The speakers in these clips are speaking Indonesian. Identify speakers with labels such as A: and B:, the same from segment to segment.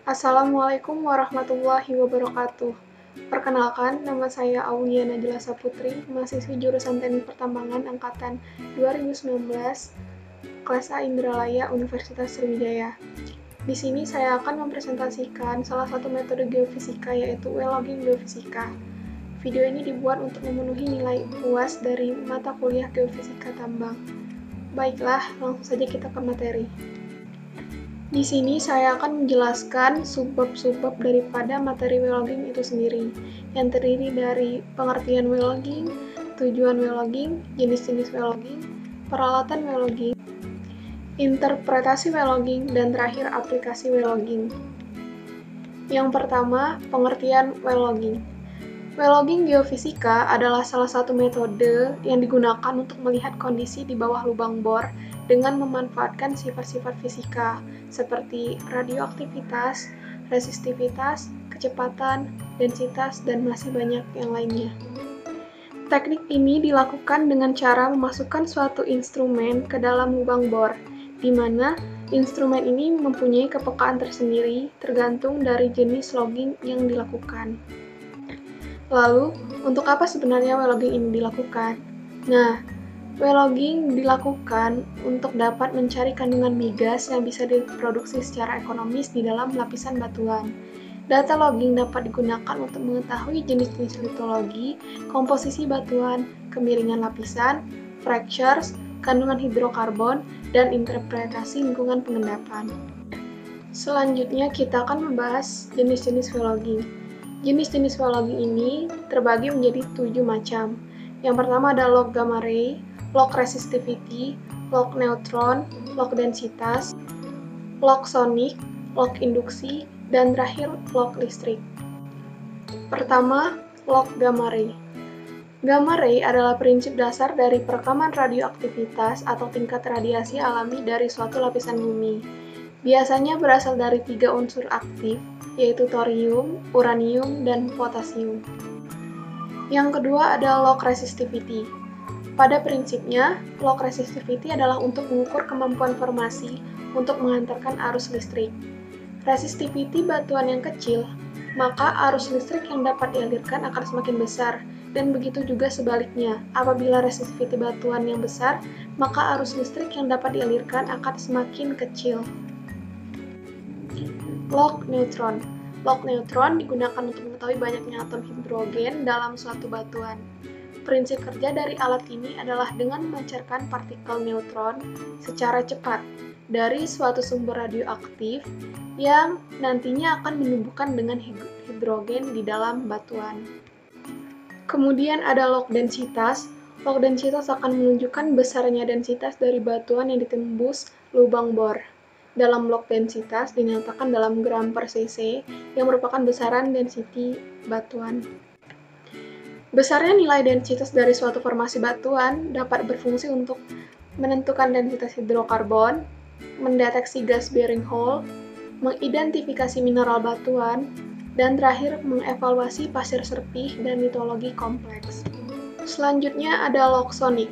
A: Assalamualaikum warahmatullahi wabarakatuh. Perkenalkan, nama saya Aulia Najla Saputri, mahasiswi jurusan Teknik Pertambangan angkatan 2019, kelas A Indralaya, Universitas Sriwijaya. Di sini saya akan mempresentasikan salah satu metode geofisika, yaitu well logging geofisika. Video ini dibuat untuk memenuhi nilai UAS dari mata kuliah geofisika tambang. Baiklah, langsung saja kita ke materi. Di sini saya akan menjelaskan subbab-subbab daripada materi well logging itu sendiri, yang terdiri dari pengertian well logging, tujuan well logging, jenis-jenis well logging, peralatan well logging, interpretasi well logging, dan terakhir aplikasi well logging. Yang pertama, pengertian well logging. Well logging geofisika adalah salah satu metode yang digunakan untuk melihat kondisi di bawah lubang bor dengan memanfaatkan sifat-sifat fisika seperti radioaktivitas, resistivitas, kecepatan, densitas, dan masih banyak yang lainnya. Teknik ini dilakukan dengan cara memasukkan suatu instrumen ke dalam lubang bor, di mana instrumen ini mempunyai kepekaan tersendiri tergantung dari jenis logging yang dilakukan. Lalu, untuk apa sebenarnya well logging ini dilakukan? Nah, well logging dilakukan untuk dapat mencari kandungan migas yang bisa diproduksi secara ekonomis di dalam lapisan batuan. Data logging dapat digunakan untuk mengetahui jenis-jenis litologi, komposisi batuan, kemiringan lapisan, fractures, kandungan hidrokarbon, dan interpretasi lingkungan pengendapan. Selanjutnya kita akan membahas jenis-jenis well logging. Jenis-jenis well logging ini terbagi menjadi 7 macam. Yang pertama ada log gamma ray, log resistivity, log neutron, log densitas, log sonic, log induksi, dan terakhir log listrik. Pertama, log gamma ray. Gamma ray adalah prinsip dasar dari perekaman radioaktivitas atau tingkat radiasi alami dari suatu lapisan bumi. Biasanya berasal dari 3 unsur aktif, yaitu thorium, uranium, dan potasium. Yang kedua ada log resistivity. Pada prinsipnya, log resistivity adalah untuk mengukur kemampuan formasi untuk menghantarkan arus listrik. Resistivity batuan yang kecil, maka arus listrik yang dapat dialirkan akan semakin besar, dan begitu juga sebaliknya. Apabila resistivity batuan yang besar, maka arus listrik yang dapat dialirkan akan semakin kecil. Log neutron. Log neutron digunakan untuk mengetahui banyaknya atom hidrogen dalam suatu batuan. Prinsip kerja dari alat ini adalah dengan memancarkan partikel neutron secara cepat dari suatu sumber radioaktif yang nantinya akan menumbuhkan dengan hidrogen di dalam batuan. Kemudian ada log densitas. Log densitas akan menunjukkan besarnya densitas dari batuan yang ditembus lubang bor. Dalam log densitas dinyatakan dalam gram per cc yang merupakan besaran density batuan. Besarnya nilai densitas dari suatu formasi batuan dapat berfungsi untuk menentukan densitas hidrokarbon, mendeteksi gas bearing hole, mengidentifikasi mineral batuan, dan terakhir mengevaluasi pasir serpih dan litologi kompleks. Selanjutnya ada log sonic.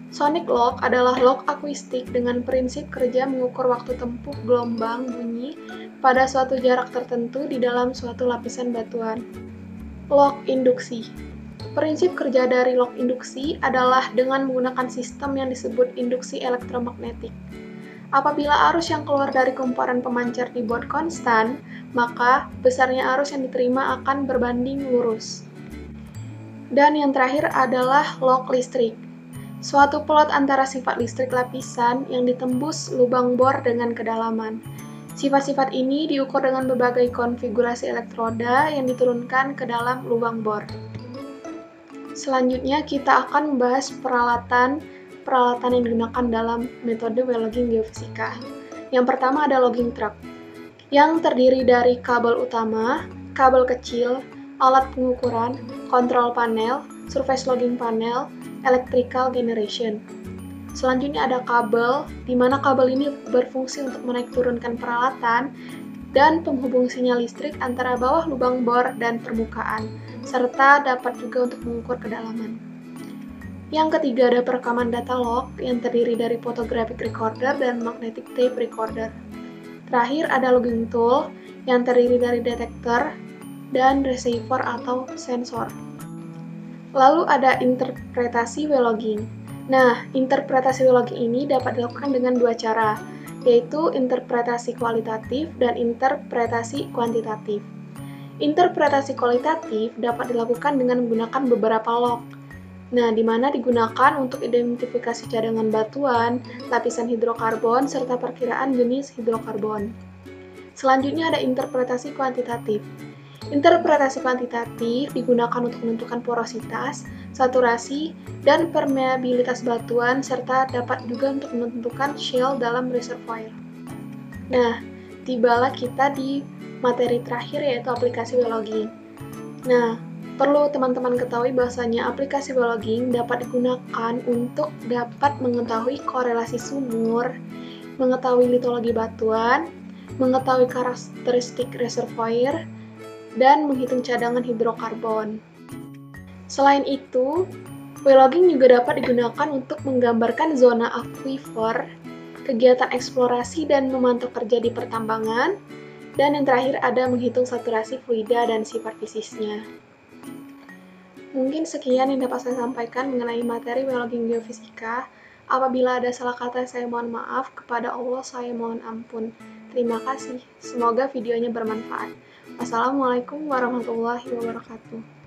A: Sonic log adalah log akustik dengan prinsip kerja mengukur waktu tempuh gelombang bunyi pada suatu jarak tertentu di dalam suatu lapisan batuan. Log induksi. Prinsip kerja dari log induksi adalah dengan menggunakan sistem yang disebut induksi elektromagnetik. Apabila arus yang keluar dari kumparan pemancar dibuat konstan, maka besarnya arus yang diterima akan berbanding lurus. Dan yang terakhir adalah log listrik. Suatu plot antara sifat listrik lapisan yang ditembus lubang bor dengan kedalaman. Sifat-sifat ini diukur dengan berbagai konfigurasi elektroda yang diturunkan ke dalam lubang bor. Selanjutnya kita akan membahas peralatan yang digunakan dalam metode well logging geofisika. Yang pertama ada logging truck, yang terdiri dari kabel utama, kabel kecil, alat pengukuran, kontrol panel, surface logging panel, electrical generation. Selanjutnya ada kabel, di mana kabel ini berfungsi untuk menaik turunkan peralatan dan penghubung sinyal listrik antara bawah lubang bor dan permukaan, serta dapat juga untuk mengukur kedalaman. Yang ketiga ada perekaman data log yang terdiri dari photographic recorder dan magnetic tape recorder. Terakhir ada logging tool yang terdiri dari detektor dan receiver atau sensor. Lalu ada interpretasi w-logging. Nah, interpretasi w-logging ini dapat dilakukan dengan dua cara, yaitu interpretasi kualitatif dan interpretasi kuantitatif. Interpretasi kualitatif dapat dilakukan dengan menggunakan beberapa log. Nah, di mana digunakan untuk identifikasi cadangan batuan, lapisan hidrokarbon, serta perkiraan jenis hidrokarbon. Selanjutnya ada interpretasi kuantitatif. Interpretasi kuantitatif digunakan untuk menentukan porositas, saturasi, dan permeabilitas batuan, serta dapat juga untuk menentukan shale dalam reservoir. Nah, tibalah kita di materi terakhir yaitu aplikasi w-logging. Nah, perlu teman-teman ketahui bahwasanya aplikasi w-logging dapat digunakan untuk dapat mengetahui korelasi sumur, mengetahui litologi batuan, mengetahui karakteristik reservoir, dan menghitung cadangan hidrokarbon. Selain itu, w-logging juga dapat digunakan untuk menggambarkan zona aquifer, kegiatan eksplorasi dan memantau kerja di pertambangan, dan yang terakhir ada menghitung saturasi fluida dan sifat fisiknya. Mungkin sekian yang dapat saya sampaikan mengenai materi w-logging geofisika. Apabila ada salah kata, saya mohon maaf. Kepada Allah, saya mohon ampun. Terima kasih. Semoga videonya bermanfaat. Wassalamualaikum warahmatullahi wabarakatuh.